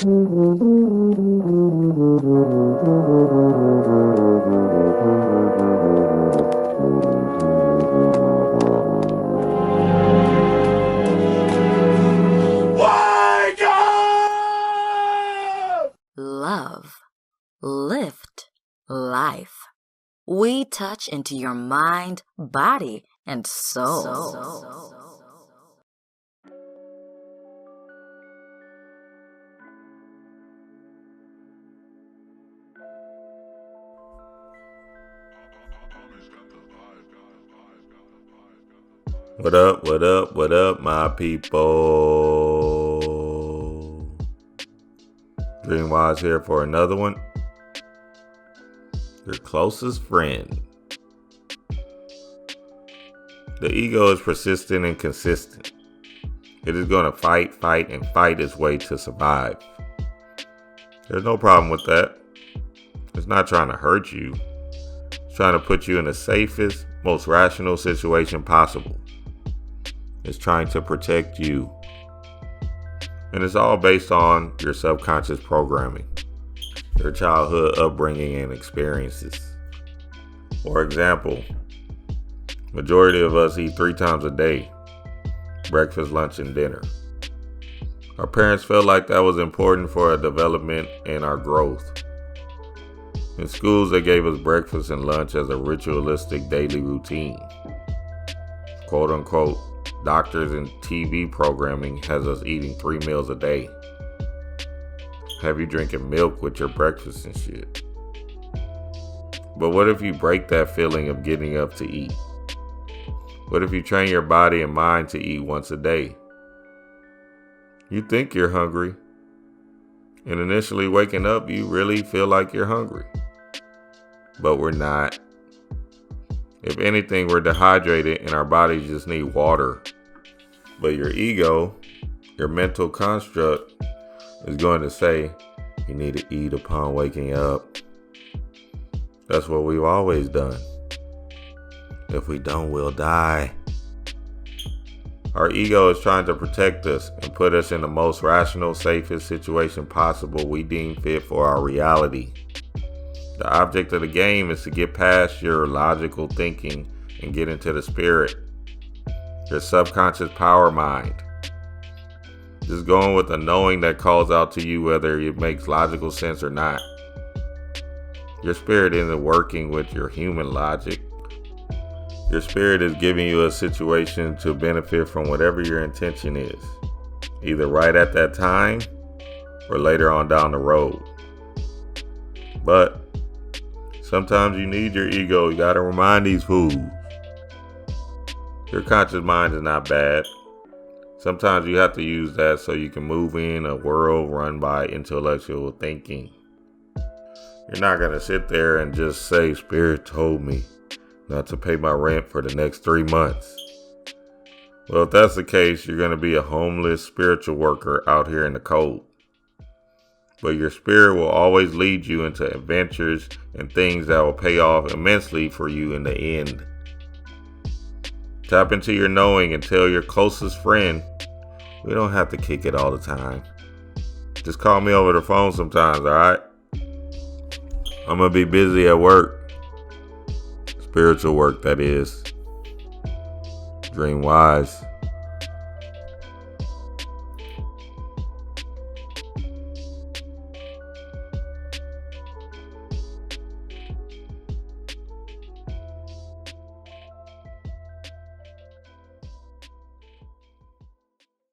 Love, lift, life. We touch into your mind, body, and soul. What up, what up, what up, my people? Dreamwise here for another one. Your closest friend. The ego is persistent and consistent. It is going to fight its way to survive. There's no problem with that. It's not trying to hurt you. It's trying to put you in the safest, most rational situation possible. It's trying to protect you. And it's all based on your subconscious programming, your childhood upbringing and experiences. For example, majority of us eat 3 times a day, breakfast, lunch, and dinner. Our parents felt like that was important for our development and our growth. In schools, they gave us breakfast and lunch as a ritualistic daily routine. Quote unquote, doctors and TV programming has us eating 3 meals a day. Have you drinking milk with your breakfast and shit? But what if you break that feeling of getting up to eat? What if you train your body and mind to eat once a day? You think you're hungry, and initially waking up, you really feel like you're hungry. But we're not. If anything, we're dehydrated and our bodies just need water. But your ego, your mental construct, is going to say, you need to eat upon waking up. That's what we've always done. If we don't, we'll die. Our ego is trying to protect us and put us in the most rational, safest situation possible we deem fit for our reality. The object of the game is to get past your logical thinking and get into the spirit, your subconscious power mind. Just going with a knowing that calls out to you whether it makes logical sense or not. Your spirit isn't working with your human logic. Your spirit is giving you a situation to benefit from whatever your intention is, either right at that time or later on down the road. But sometimes you need your ego. You got to remind these fools. Your conscious mind is not bad. Sometimes you have to use that so you can move in a world run by intellectual thinking. You're not going to sit there and just say, Spirit told me not to pay my rent for the next 3 months. Well, if that's the case, you're going to be a homeless spiritual worker out here in the cold. But your spirit will always lead you into adventures and things that will pay off immensely for you in the end. Tap into your knowing and tell your closest friend, we don't have to kick it all the time. Just call me over the phone sometimes, alright? I'm going to be busy at work. Spiritual work, that is. Dream wise.